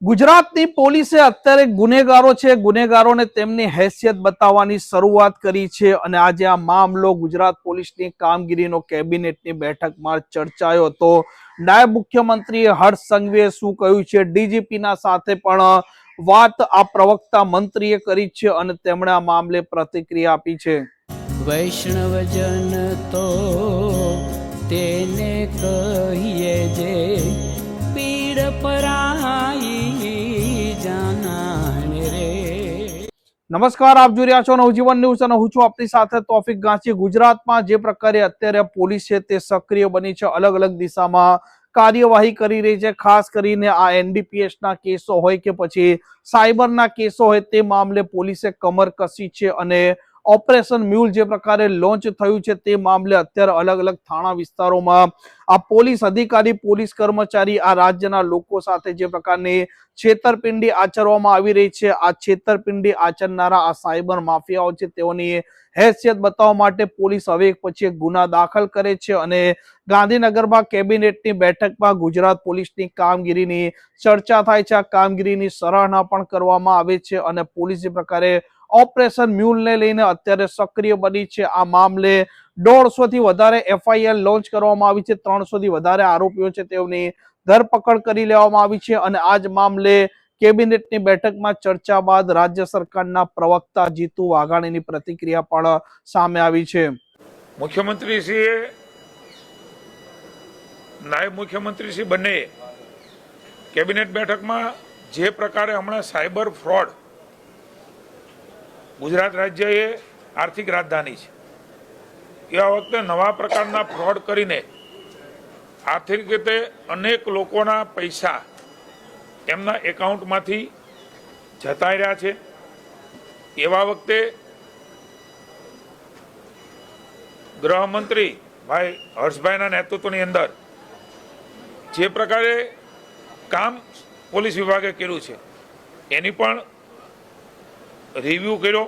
ગુજરાતની પોલીસે અત્યારે ગુનેગારો છે, ગુનેગારોને તેમની હેસિયત બતાવવાની શરૂઆત કરી છે અને આજે આ મામલો ગુજરાત પોલીસની કામગીરીનો કેબિનેટની બેઠકમાં ચર્ચાયો હતો। નાયબ મુખ્યમંત્રી હર્ષ સંઘવીએ શું કહ્યું છે, ડીજીપીના સાથે પણ વાત આ પ્રવક્તા મંત્રીએ કરી છે અને તેમણે આ મામલે પ્રતિક્રિયા આપી છે। વૈષ્ણવજન તો તેને કહીએ જે પીડ પરાઈ જાનાને રે। નમસ્કાર, આપ જોઈ રહ્યા છો નવજીવન ન્યૂઝ અને હું છું આપની સાથે તોફિક ગાંચી। ગુજરાતમાં જે પ્રકારે અત્યારે પોલીસ છે તે સક્રિય બની છે, અલગ અલગ દિશામાં કાર્યવાહી કરી રહી છે। ખાસ કરીને આ એનડીપીએસ ના કેસો હોય કે પછી સાયબરના કેસો હોય, તે મામલે પોલીસે કમર કસી છે અને ઓપરેશન મ્યુલ જે પ્રકારે લોન્ચ થયું છે તે મામલે અત્યારે અલગ અલગ થાણા વિસ્તારોમાં આ પોલીસ અધિકારી, પોલીસ કર્મચારી, આ રાજ્યના લોકો સાથે જે પ્રકારની છેતરપિંડી આચરવામાં આવી રહી છે, આ છેતરપિંડી આચરનારા આ સાયબર માફિયાઓ છે તેઓની હેસિયત બતાવવા માટે પોલીસ હવે એક પછી એક ગુના દાખલ કરે છે અને ગાંધીનગરમાં કેબિનેટની બેઠકમાં ગુજરાત પોલીસની કામગીરીની ચર્ચા થાય છે। આ કામગીરીની સરાહના પણ કરવામાં આવે છે અને પોલીસ જે પ્રકારે ઓપરેશન મ્યુલને લઈને અત્યારે સક્રિય બની છે, આ મામલે 150 થી વધારે એફઆઈઆર લોન્ચ કરવામાં આવી છે, 300 થી વધારે આરોપીઓ છે તેઓની ધરપકડ કરી લેવામાં આવી છે અને આ જ મામલે કેબિનેટની બેઠકમાં ચર્ચા બાદ રાજ્ય સરકારના પ્રવક્તા જીતુ વાઘાણીની પ્રતિક્રિયા પણ સામે આવી છે। મુખ્યમંત્રીશ્રીએ નાયબ મુખ્યમંત્રીશ્રી બંને કેબિનેટ બેઠકમાં જે પ્રકારે હમણાં સાયબર ફ્રોડ, ગુજરાત રાજ્ય એ આર્થિક રાજધાની છે, એવા વખતે નવા પ્રકારના ફ્રોડ કરીને આર્થિક રીતે અનેક લોકોના પૈસા એમના એકાઉન્ટમાંથી જતા રહ્યા છે, એવા વખતે ગૃહમંત્રી ભાઈ હર્ષભાઈના નેતૃત્વની અંદર જે પ્રકારે કામ પોલીસ વિભાગે કર્યું છે એની પણ રિવ્યુ કર્યો।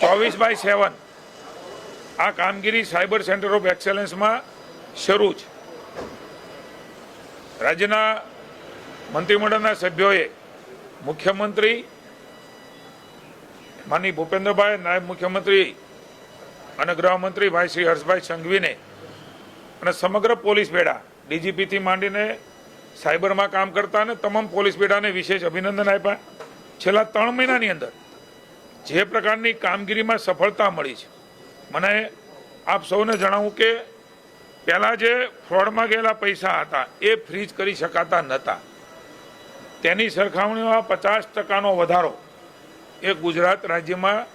24/7 આ કામગીરી સાયબર સેન્ટર ઓફ એક્સેલન્સમાં શરૂ છે। રાજ્યના મંત્રીમંડળના સભ્યોએ મુખ્યમંત્રી માનની ભૂપેન્દ્રભાઈ, નાયબ મુખ્યમંત્રી અને ગૃહમંત્રી ભાઈ શ્રી હર્ષભાઈ સંઘવીને અને સમગ્ર પોલીસ બેડા, ડીજીપીથી માંડીને સાયબરમાં કામ કરતા અને તમામ પોલીસ બેડાને વિશેષ અભિનંદન આપ્યા। છેલ્લા 3 મહિનાની અંદર જે પ્રકારની કામગીરીમાં સફળતા મળી છે, મને આપ સૌને જણાવું કે પહેલાં જે ફ્રોડમાં ગયેલા પૈસા હતા એ ફ્રીઝ કરી શકાતા નહોતા, તેની સરખામણીમાં 50% વધારો એ ગુજરાત રાજ્યમાં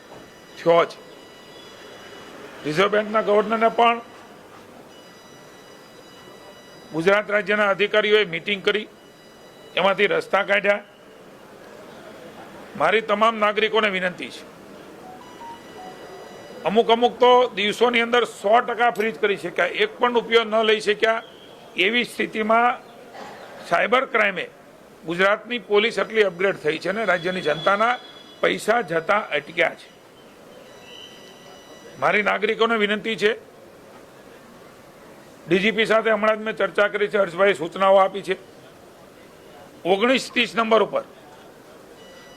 થયો છે। રિઝર્વ બેંકના ગવર્નરને પણ ગુજરાત રાજ્યના અધિકારીઓએ મિટિંગ કરી, એમાંથી રસ્તા કાઢ્યા। મારી તમામ નાગરિકોને વિનંતી છે, અમુક તો દિવસોની અંદર 100% ફ્રીજ કરી શક્યા, એક પણ રૂપિયો ન લઈ શક્યા, એવી સ્થિતિમાં સાયબર ક્રાઇમે ગુજરાતની પોલીસ એટલી અપગ્રેડ થઈ છે ને રાજ્યની જનતાના પૈસા જતા અટક્યા છે। મારી નાગરિકોને વિનંતી છે, ડીજીપી સાથે હમણાં જ મેં ચર્ચા કરી છે, હર્ષભાઈ સૂચનાઓ આપી છે, 1930 નંબર ઉપર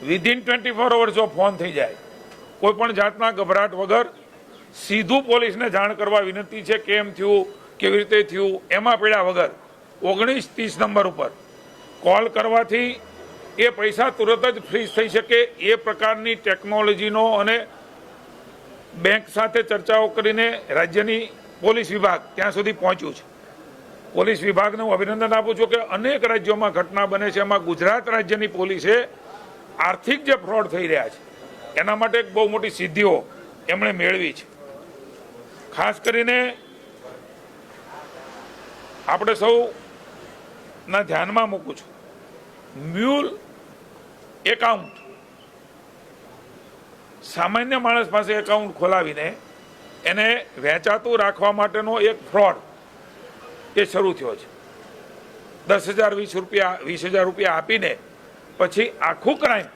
વિધિન 24 અવર્સ જો ફોન થઈ જાય, કોઈ પણ જાતના ગભરાટ વગર સીધું પોલીસને જાણ કરવા વિનંતી છે, કેમ થયું, કેવી રીતે થયું, એમાં પડ્યા વગર 1930 નંબર ઉપર કોલ કરવાથી એ પૈસા તુરત જ ફ્રીઝ થઈ શકે એ પ્રકારની ટેકનોલોજીનો અને બેંક સાથે ચર્ચાઓ કરીને રાજ્યની પોલીસ વિભાગ ત્યાં સુધી પહોંચ્યું છે। પોલીસ વિભાગને હું અભિનંદન આપું છું કે અનેક રાજ્યોમાં ઘટના બને છે, એમાં ગુજરાત રાજ્યની પોલીસે આર્થિક જે ફ્રોડ થઈ રહ્યા છે એના માટે એક બહુ મોટી સિદ્ધિઓ એમણે મેળવી છે। ખાસ કરીને આપણે સૌના ધ્યાનમાં મૂકું છું, મ્યુલ એકાઉન્ટ, સામાન્ય માણસ પાસે એકાઉન્ટ ખોલાવીને એને વેચાતું રાખવા માટેનો એક ફ્રોડ એ શરૂ થયો છે। 10,000 20,000 રૂપિયા આપીને પછી આખું ક્રાઇમ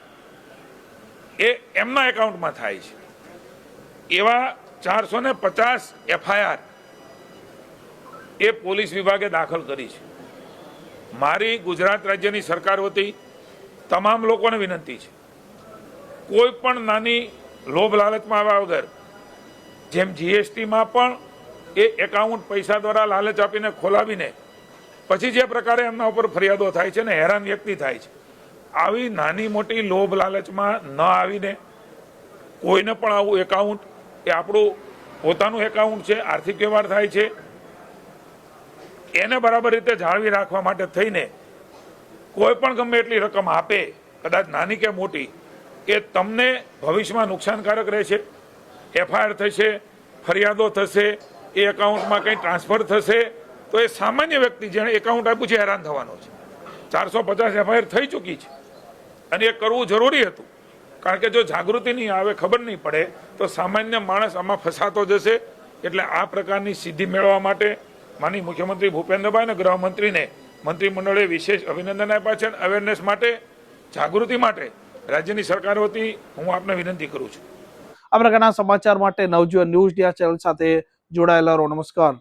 એ એમના એકાઉન્ટમાં થાય છે। એવા 450 એફઆઈઆર એ પોલીસ વિભાગે દાખલ કરી છે। મારી ગુજરાત રાજ્યની સરકાર વતી તમામ લોકોને વિનંતી છે, કોઈ પણ નાની લોભ લાલચમાં આવ્યા વગર, જેમ જીએસટીમાં પણ એ એકાઉન્ટ પૈસા દ્વારા લાલચ આપીને ખોલાવીને પછી જે પ્રકારે એમના ઉપર ફરિયાદો થાય છે ને હેરાન વ્યક્તિ થાય છે, આવી નાની મોટી લોભ લાલચમાં ન આવીને કોઈને પણ આવું એકાઉન્ટ, એ આપણું પોતાનું એકાઉન્ટ છે, આર્થિક વ્યવહાર થાય છે, એને બરાબર રીતે જાળવી રાખવા માટે થઈને કોઈ પણ ગમે એટલી રકમ આપે, કદાચ નાની કે મોટી, કે તમને ભવિષ્યમાં નુકસાનકારક રહેશે, એફઆઈઆર થશે, ફરિયાદો થશે, એ એકાઉન્ટમાં કંઈ ટ્રાન્સફર થશે, તો એ સામાન્ય વ્યક્તિ જેણે એકાઉન્ટ આપ્યું છે હેરાન થવાનો છે. 450 એફઆઈઆર થઈ ચૂકી છે અને એ કરવું જરૂરી હતું, કારણ કે જો જાગૃતિ નહીં આવે, ખબર નહીં પડે, તો સામાન્ય માણસ આમાં ફસાતો જશે. એટલે આ પ્રકારની સિદ્ધિ મેળવવા માટે માનનીય મુખ્યમંત્રી ભૂપેન્દ્રભાઈ અને ગૃહમંત્રીને મંત્રીમંડળે વિશેષ અભિનંદન આપ્યા છે. અવેરનેસ માટે, જાગૃતિ માટે રાજ્યની સરકાર વતી હું આપને વિનંતી કરું છું. આ પ્રકારના સમાચાર માટે નવજીવન ન્યૂઝ ચેનલ સાથે જોડાયેલા રહો. નમસ્કાર.